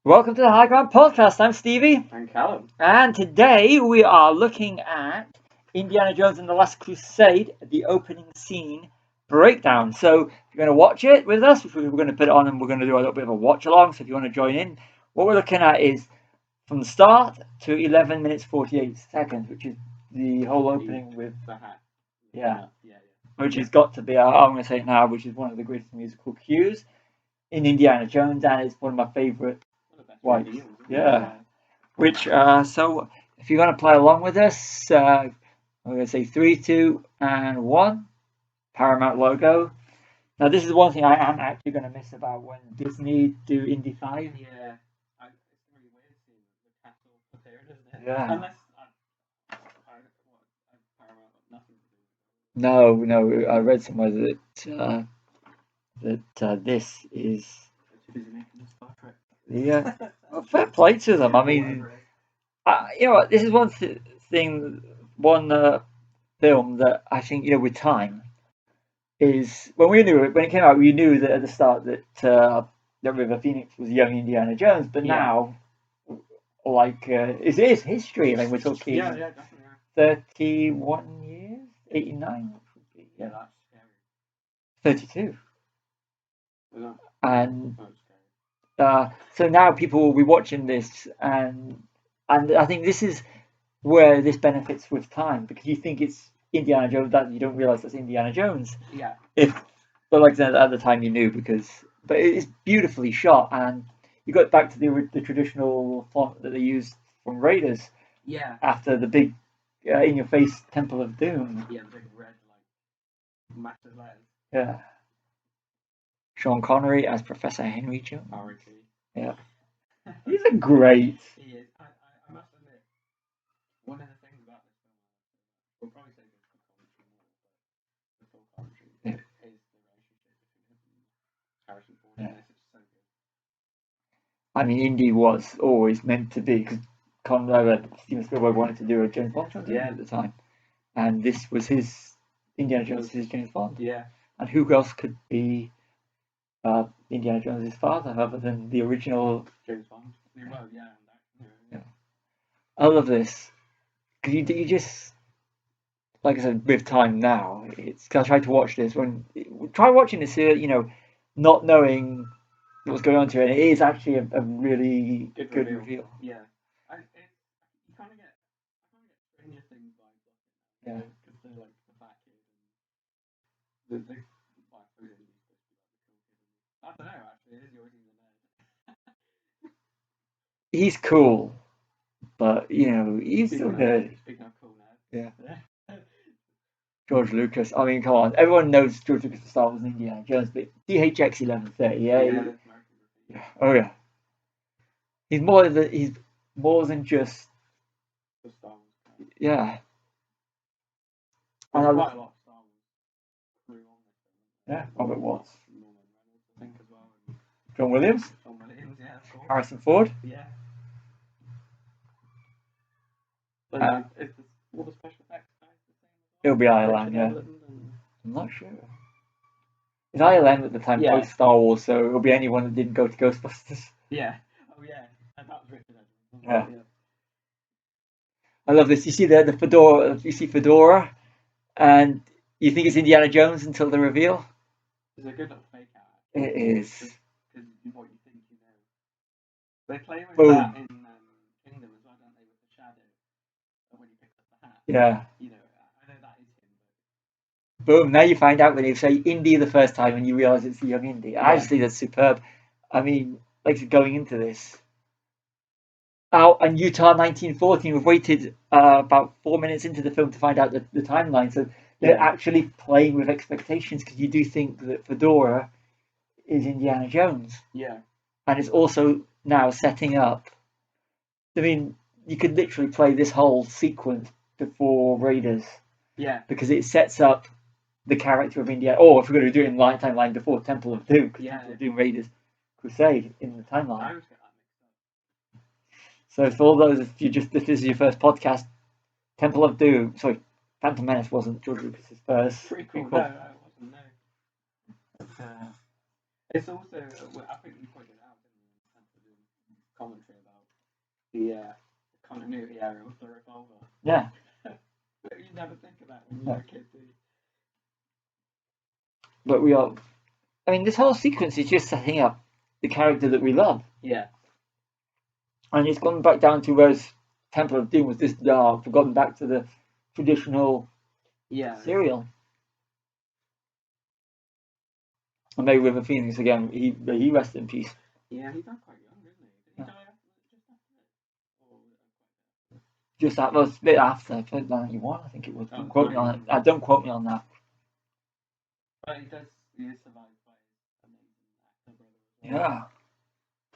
Welcome to the High Ground Podcast. I'm Stevie, And Callum. and today we are looking at Indiana Jones and the Last Crusade, the opening scene breakdown. So, if you're going to watch it with us, we're going to put it on and we're going to do a little bit of a watch along. So, if you want to join in, what we're looking at is from the start to 11 minutes 48 seconds, which is the whole opening with the hat. Yeah. Yeah. Which has got to be, I'm going to say it now, which is one of the greatest musical cues in Indiana Jones, and it's one of my favourite wipes. Yeah. Which, so if you're going to play along with us, I'm going to say 3, 2, and 1. Paramount logo. Now, this is one thing I am actually going to miss about when Disney do Indy 5. Yeah. It's really weird seeing the castle up here, isn't it? Yeah. Unless Paramount got nothing to do. No, I read somewhere that this is. They're too busy making Star Trek. Yeah. Well, fair play to them. I mean, you know what? This is one thing, one film that I think, with time is when it came out, we knew that at the start that River Phoenix was young Indiana Jones, but now, it is history. I mean, we're talking definitely. 31 years, 89. Yeah, that's scary. 32. No. And so now people will be watching this, and I think this is where this benefits with time, because you think it's Indiana Jones, that you don't realize that's Indiana Jones. Yeah. But like I said, at the time you knew, but it's beautifully shot, and you got back to the traditional font that they used from Raiders. Yeah. After the big in-your-face Temple of Doom. Yeah, the big red, massive letters. Yeah. Sean Connery as Professor Henry Jones. Yeah. He's a great. He is. I must admit, one of the things about this film, we'll probably say this for full commentary, is the relationship between him and Harrison Ford. Yeah. This is so good. I mean, Indy was always meant to be, because Steven Spielberg wanted to do a James Bond film at the time, and this was his Indiana Jones, his James Bond. Yeah. And who else could be Indiana Jones' father other than the original James Bond? Well, yeah. I love this, because you just, like I said, with time now, because I tried to watch this try watching this, not knowing what was going on to it, and it is actually a really good reveal. Yeah. You kind of get Stranger Things vibes. Yeah. Because they're like the fat kid and I don't know, actually, it is yours in the nerd. He's cool, but he's still nerd. Speaking of cool nerds. Yeah. George Lucas. I mean, come on. Everyone knows George Lucas for Star Wars and Indiana Jones, but DHX 1138. Yeah. Oh yeah. He's more than just. Star Wars. Yeah. There's quite a lot of Star Wars crew on this. Yeah. Robert Watts. I think as well. John Williams. Yeah, of course. Harrison Ford. Yeah. But is all the special effects guys the same? It'll be Ireland, yeah. I'm not sure. It's Ireland at the time, post Star Wars, so it'll be anyone that didn't go to Ghostbusters. Yeah. Oh yeah. And that was Richard Edmonds. Yeah. I love this. You see the fedora. You see fedora, and you think it's Indiana Jones until the reveal. It's a good little fake out. It is. Because what you think you know. They play with that in Kingdom as well, don't they? With the shadow when you pick up the hat. Yeah. I know that is him. But... Boom! Now you find out when you say Indy the first time, and you realise it's the young Indy. I just think that's superb. I mean, like going into this. Out in Utah 1914, we've waited about 4 minutes into the film to find out the timeline. So they're actually playing with expectations, because you do think that Fedora is Indiana Jones. Yeah. And it's also now setting up. I mean, you could literally play this whole sequence before Raiders. Yeah. Because it sets up the character of Indiana. Or if we're going to do it in timeline before Temple of Doom, because Temple of Doom Raiders Crusade in the timeline. So for all those, if this is your first podcast, Temple of Doom, Phantom Menace wasn't George Lucas's first. Pretty cool. No, it wasn't. No. It's also, I think you pointed out, the continuity error with the revolver. Yeah. But you never think of that when you're a kid, do you? But we are. I mean, this whole sequence is just setting up the character that we love. Yeah. And it's gone back down to whereas Temple of Doom was this dark, we've gotten back to the traditional serial. And maybe River Phoenix again, he rested in peace. Yeah, he died quite young, didn't he? Did he die just after it? Just that was a bit after, 91, I think it was. Don't quote me on it. Don't quote me on that. But he is survived by his amazing actor brother as well. Yeah.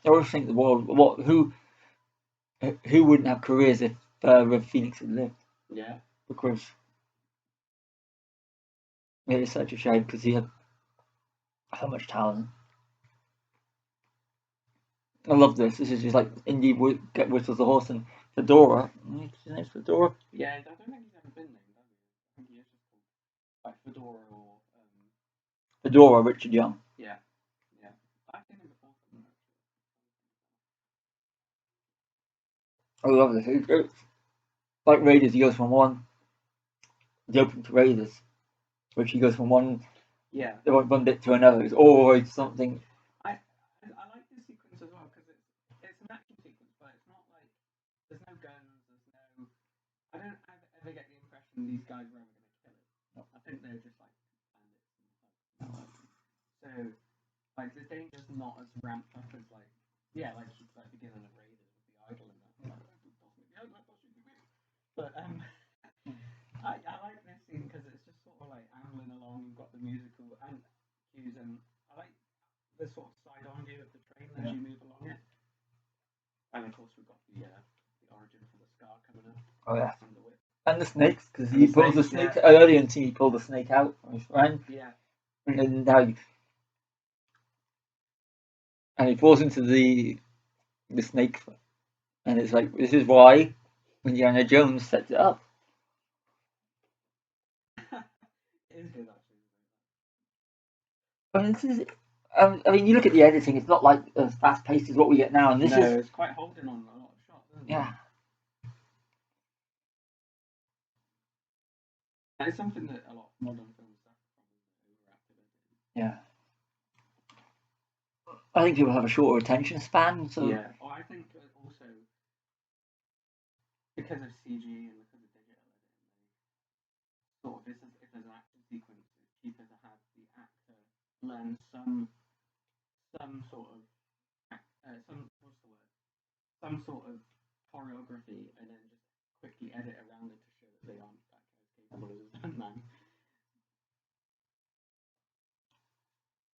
I always think the world, who wouldn't have careers if River Phoenix had lived? Yeah. Because it is such a shame because he had so much talent. I love this. This is just like Indy get whistles the horse and Fedora. His name's Fedora. Yeah, I don't think he's ever been named, has he? I think he is just called like Fedora or Fedora Richard Young. Yeah. I've seen him before. I love this. It's like Raiders, he goes from one. The open to Raiders, which he goes from one bit to another. It's always something. I like this sequence as well because it's an action sequence, but it's not like there's no guns, I don't ever get the impression these guys were ever going to kill it. No. I think they're just like bandits. So like the danger's not as ramped up as like beginning of Raiders with the idol and that. But I like this scene because it's just sort of like ambling along. You've got the musical and cues, and I like the sort of side-on view of the train as you move along it. And of course, we've got the origin for the scar coming up. Oh yeah. And the whip. And the snakes, because he pulls the snake earlier in the scene. He pulled the snake out from his friend. Yeah. And now he falls into the snake, and it's like this is why Indiana Jones sets it up. It is good, actually. I mean, this is. I mean, you look at the editing; it's not like as fast paced as what we get now, and this is. It's quite holding on a lot of shots, isn't it? Yeah. And it's something that a lot of modern film stuff probably overactive. Yeah. I think people have a shorter attention span. So. Yeah. Or I think also because of CG and because of digital editing, sort of if there's an action sequence, it's cheaper to have the actor learn some sort of some sort of choreography, and then just quickly edit around it to show that they aren't that capable as a stuntman.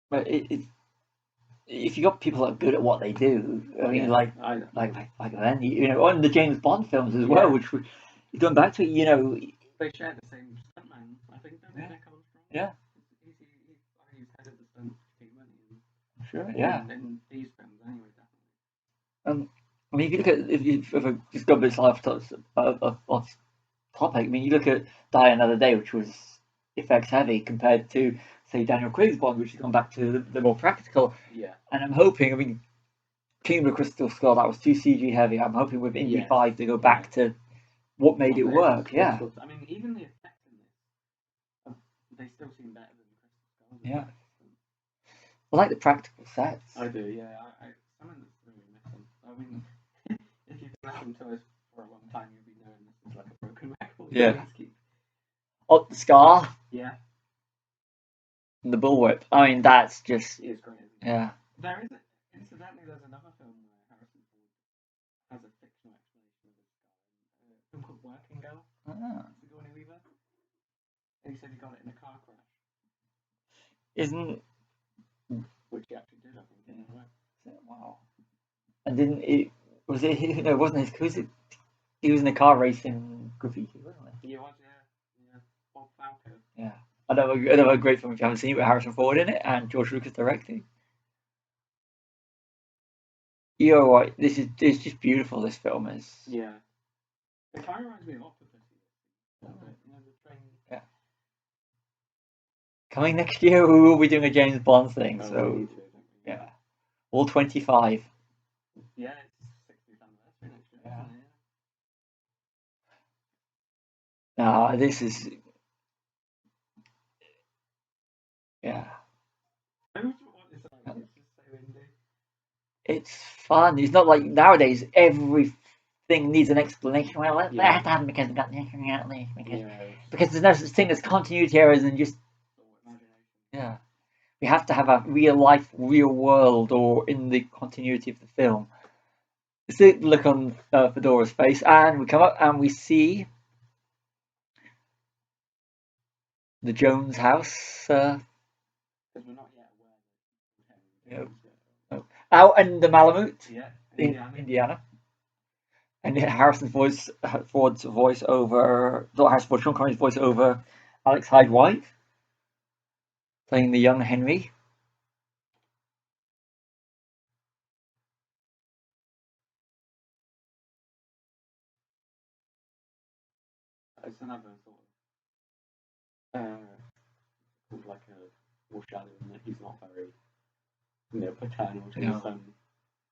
But if you got people that are good at what they do, I mean, like then on the James Bond films as well, which you're going back to it, they share the same stuntman, I think, don't they? Nick Armstrong. Yeah. He's head of the stunt team, isn't he? Sure. Yeah. In these films, anyway, definitely. I mean, if you look at if I just go a bit off topic, I mean, you look at Die Another Day, which was effects heavy compared to say Daniel Craig's Bond, which has gone back to the more practical. Yeah. And I'm hoping, I mean, Kingdom of Crystal Skull, that was too CG heavy. I'm hoping with Indy 5 to go back to what made it work. Yeah. I mean, even the effects in this, they still seem better than Crystal Skull. Yeah. I like the practical sets. I do, yeah. Something that's really missing. I mean, if you've been listening to us for a long time, you'll be knowing this is like a broken record. Yeah. Oh, the scar. Yeah. And the bullwhip. I mean, that's just. It is great. Yeah. Incidentally, there's another film where Harrison Ford has a fictional explanation of his scar. A film called Working Girl. Sigourney Weaver. And he said he got it in a car crash. Which he actually did, I think. Yeah. Wow. And didn't it? Was it? No, it wasn't his. Was it? He was in a car racing graffiti, wasn't he? He was, yeah. Bob Falco. Yeah. Another great film if you haven't seen it with Harrison Ford in it and George Lucas directing. You're right. It's just beautiful. This film is. Yeah. It kind of reminds me of Octopussy. The train. Yeah. Coming next year, we will be doing a James Bond thing. So yeah, all 25. Yeah, it's 60th anniversary next year. definitely. This is yeah. I always want this like it's just so indie. It's fun. It's not like nowadays everything needs an explanation. Well, that Yeah. happened because we got this and that because Yeah. because there's no such thing as continuity errors and just Imagination. yeah. We have to have a real life, real world, or in the continuity of the film. See the look on Fedora's face, and we come up and we see the Jones house. Because we're not yet aware that Out in the Malamute, yeah, in Indiana. And Harrison's voice, Ford's voice over, not Harrison Ford, Sean Connery's voice over Alex Hyde White, playing the young Henry. It's another sort of like a foreshadowing that he's not very paternal to his son.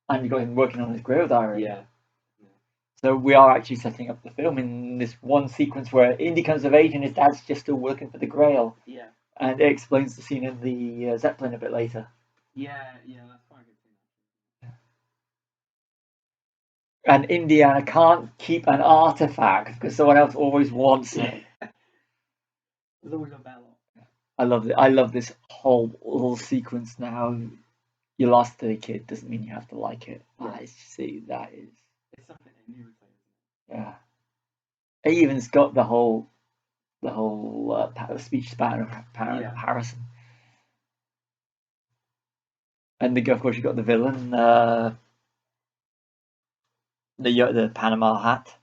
And you got him working on his Grail diary. Yeah. So we are actually setting up the film in this one sequence where Indy comes of age and his dad's just still working for the Grail. Yeah. And it explains the scene in the Zeppelin a bit later. Yeah, that's quite a good scene. And Indiana can't keep an artifact because someone else always wants it. There's always a bell. I love it. I love this whole little sequence now. You lost to the kid doesn't mean you have to like it. Yeah. See, that is. It's something they knew, isn't it? Yeah. It even's got the whole speech pattern of Harrison. And of course you got the villain, the Panama hat.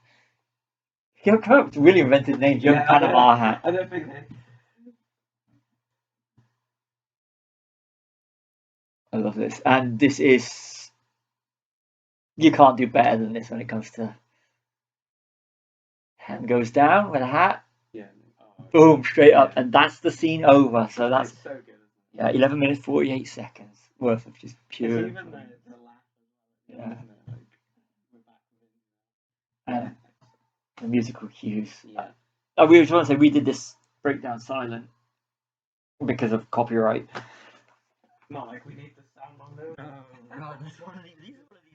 Come up with really invented names. Young Panama hat. I don't think they. I love this, and this is you can't do better than this when it comes to hand goes down with a hat. Yeah. Boom, straight up, and that's the scene over. So that's it's so good. 11 minutes 48 seconds worth of just pure. Even the laugh. Yeah. We're back And the musical cues. Yeah. We just want to say we did this breakdown silent because of copyright. Not like we need the sound on there. Oh god, these are one of these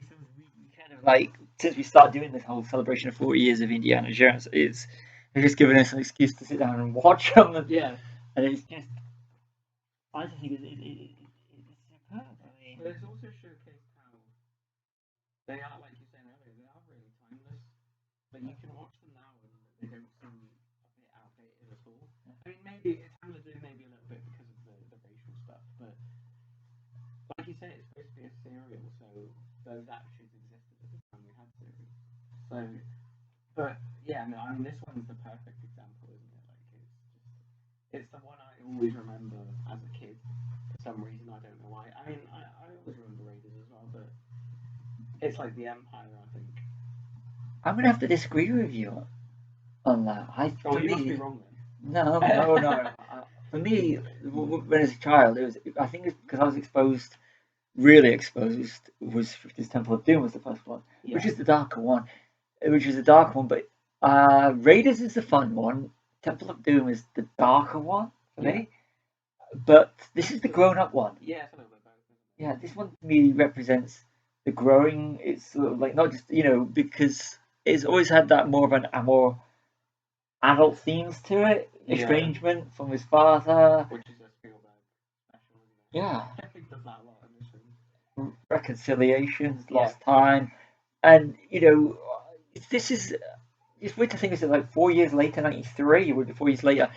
films we kind of like since we started doing this whole celebration of 40 years of Indiana Jones. It's just giving us an excuse to sit down and watch them. And it's just I just think it's superb. But it's also showcased how they are, like you were saying earlier, they are really timeless. But you can watch them now and they don't seem a bit outdated at all. I mean, maybe it's having to do maybe a little bit because of the racial stuff, but like you say, it's supposed to be a serial, so those attitudes existed at the time we had series. So, but yeah, no, I mean, this one's the perfect example, isn't it? Like, it's the one I always remember as a kid. For some reason, I don't know why. I mean, I always remember Raiders as well, but it's like the Empire, I think. I'm gonna have to disagree with you on that. You must be wrong then. No. For me, when as a child, I think it's because I was really exposed, was 50's Temple of Doom was the first one, which is the darker one. But Raiders is the fun one. Temple of Doom is the darker one for me. But this is the grown-up one. Yeah, it's a little bit better. Yeah, this one to me represents the growing. It's sort of like not just because it's always had that more adult themes to it. Estrangement from his father. Which is a Spielberg special. Yeah. I think does that a lot in this film. Reconciliations, lost time, and this is. It's weird to think it's like 4 years later, 93, or 4 years later.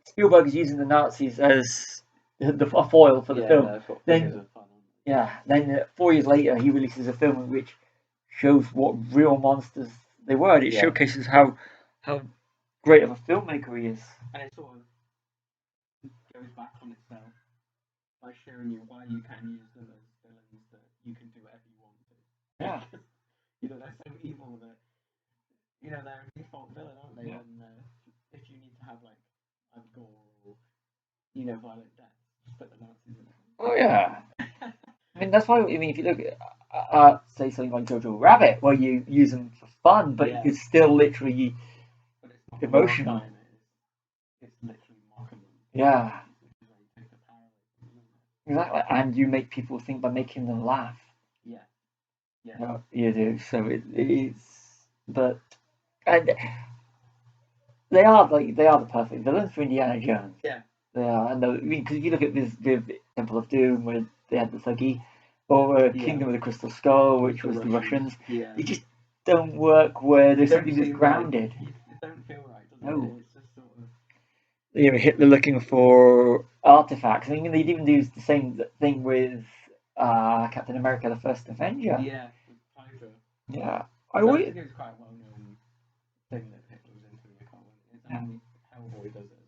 Spielberg is using the Nazis as a foil for the film. Then 4 years later, he releases a film in which shows what real monsters they were, and it showcases how great of a filmmaker he is. And it sort of goes back on itself by showing you why you can use them as villains, that you can do whatever you want to. Yeah. They're so evil that they're a default villain, aren't they? Yeah. And if you need to have like gore or violent death, just put the Nazis in it. Oh yeah. I mean that's why. If you look, say something like Jojo Rabbit, where you use them for fun, but Yeah. it's still literally But it's not emotional. glorifying it, it's literally mocking them. Yeah, Which is where you take the power away from them, isn't it? exactly. And you make people think by making them laugh. Yeah. Yeah. No, you do. So it's, but, and they are the perfect villains for Indiana Jones. Yeah. They are, and because if you look at this with Temple of Doom, where they had the Thuggee, or Kingdom of the Crystal Skull, which was the Russians, Yeah. they just don't work where there's Don't something that's seem grounded. right. It don't feel right, does No. it? It's just sort of. You know, Hitler looking for artifacts. I mean, they'd even do the same thing with Captain America: The First Avenger. Yeah, with Hydra. Yeah, I think it was quite a well-known thing that Hitler was into. I can't remember. It's actually Hellboy does it as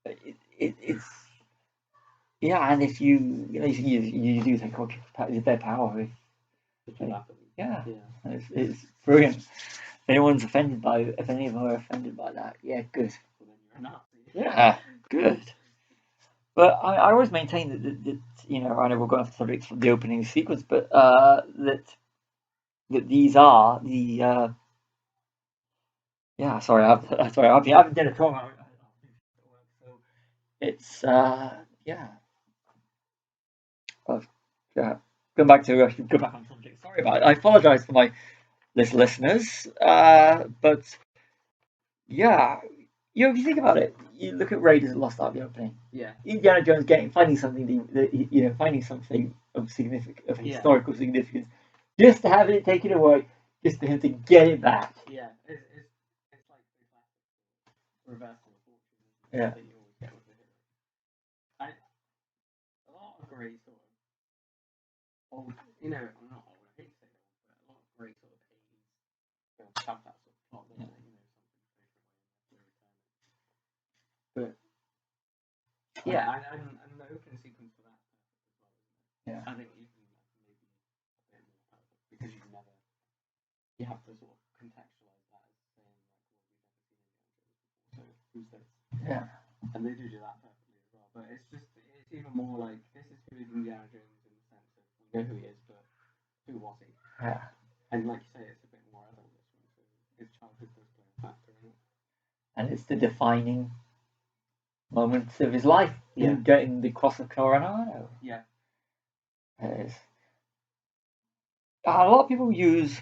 well. It's yeah, and if you do think, okay, it's their power. Yeah, it's brilliant. If anyone's offended by, if any of them are offended by that, yeah, good. Well, then you're a Nazi. Yeah, good. But I always maintain that you know, I know we're going off the subject from the opening sequence, but that these are the yeah. Sorry, I've been dead at all. So it's yeah. I've, Going back to go back on subject. Sorry about it. I apologise for my listeners, but yeah, you know, if you think about it, you look at Raiders of the Lost Ark, the opening. Yeah. Indiana Jones finding something finding something of significant, of historical significance, just to have it taken away, just for him to get it back. Yeah, it's like the classic reversal of fortune. Yeah. That you always get with the hero. A lot of great sort of old, you know, I'm not old, I hate to say old, but a lot of great sort of 80s films have that sort of plot, doesn't it? You know, something taken away and return. But yeah, and the opening sequence for that's perfect as well, isn't it? Yeah. I think even maybe a bit more perfect because you have to sort of contextualize that as saying like, well, we've never seen Indiana Jones before, so who's this? Yeah. And they do that perfectly as well. But it's even more like this is who is Indiana Jones in the sense of we know who he is, but who was he? Yeah. And like you say, it's a bit more adult this one, so his childhood does play a factor in it. And it's the defining moments of his life in getting the Cross of Coronado. Yeah. It is. A lot of people use,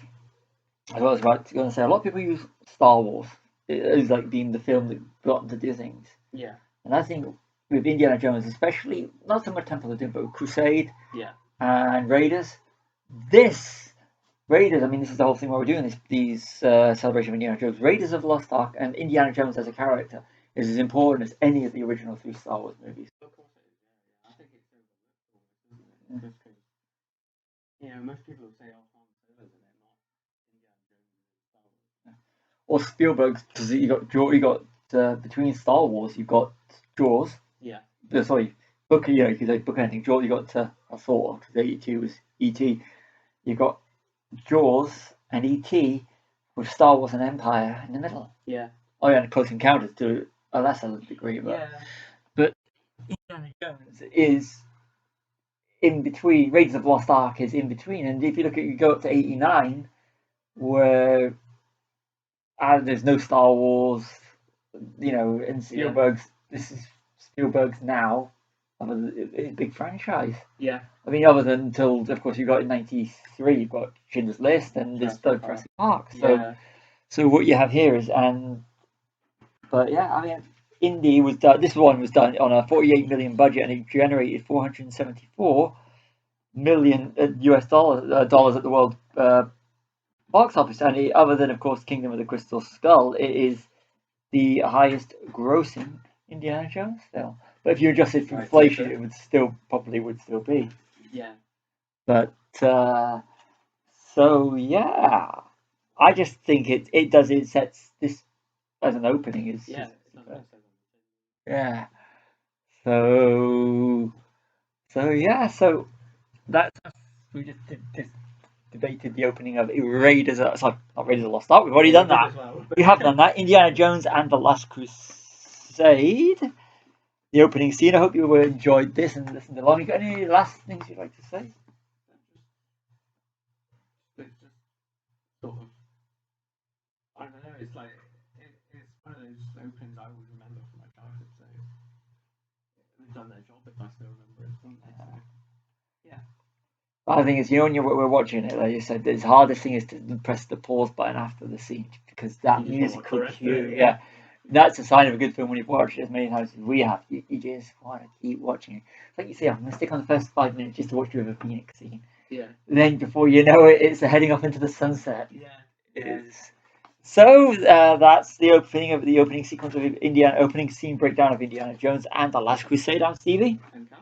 as I was about to say, a lot of people use Star Wars as like being the film that got them to do things. Yeah. And I think with Indiana Jones, especially, not so much Temple of Doom, but with Crusade and Raiders, Raiders, I mean, this is the whole thing why we're doing these celebration of Indiana Jones. Raiders of the Lost Ark and Indiana Jones as a character is as important as any of the original 3 Star Wars movies. Of course it is, yeah. I think it's overlooked almost, isn't it? Just because, you know, most people will say, oh, Han Solo's in it, not Indiana Jones and Star Wars. Or Spielberg's, because you got between Star Wars, you've got Jaws. Yeah. Sorry, Book. You know, you could say Book anything. Jaws. You got I thought because 82 was E.T. You got Jaws and E.T. with Star Wars and Empire in the middle. Yeah. Oh yeah, and Close Encounters to a lesser degree, but Indiana Jones is in between. Raiders of the Lost Ark is in between, and if you go up to 89, where there's no Star Wars, you know, and Spielberg's this is Spielberg's now, a big franchise. Yeah. I mean, other than until, of course, you got in '93, you've got Schindler's List and this Jurassic Park. So what you have here is, but yeah, I mean, Indy was done. This one was done on a 48 million budget, and it generated 474 million US dollars at the world box office. And other than, of course, Kingdom of the Crystal Skull, it is the highest grossing Indiana Jones film. But if you adjust it for inflation, it would probably still be. Yeah. But so yeah, I just think it sets this as an opening is yeah. So yeah, so that's we just debated the opening of Raiders. Sorry, not Raiders of the Lost Ark. We've already done that. We have done that. Indiana Jones and the Last Crusade. The opening scene. I hope you enjoyed this and listened along. You got any last things you'd like to say? sort of, I don't know, it's like, it's one of those openings I always remember from my childhood, so they've done their job if I still remember it, haven't they? So, yeah. But the thing is, when we're watching it, like you said, the hardest thing is to press the pause button after the scene because that You just musical wanna cue, it, yeah, that's a sign of a good film when you've watched it as many times as we have. You just want to keep watching it. Like you say, I'm going to stick on the first 5 minutes just to watch the River Phoenix scene. Yeah. Then before you know it, it's heading off into the sunset. Yeah. So that's the opening sequence of Indiana, opening scene breakdown of Indiana Jones and the Last Crusade. I'm Stevie. And Cal.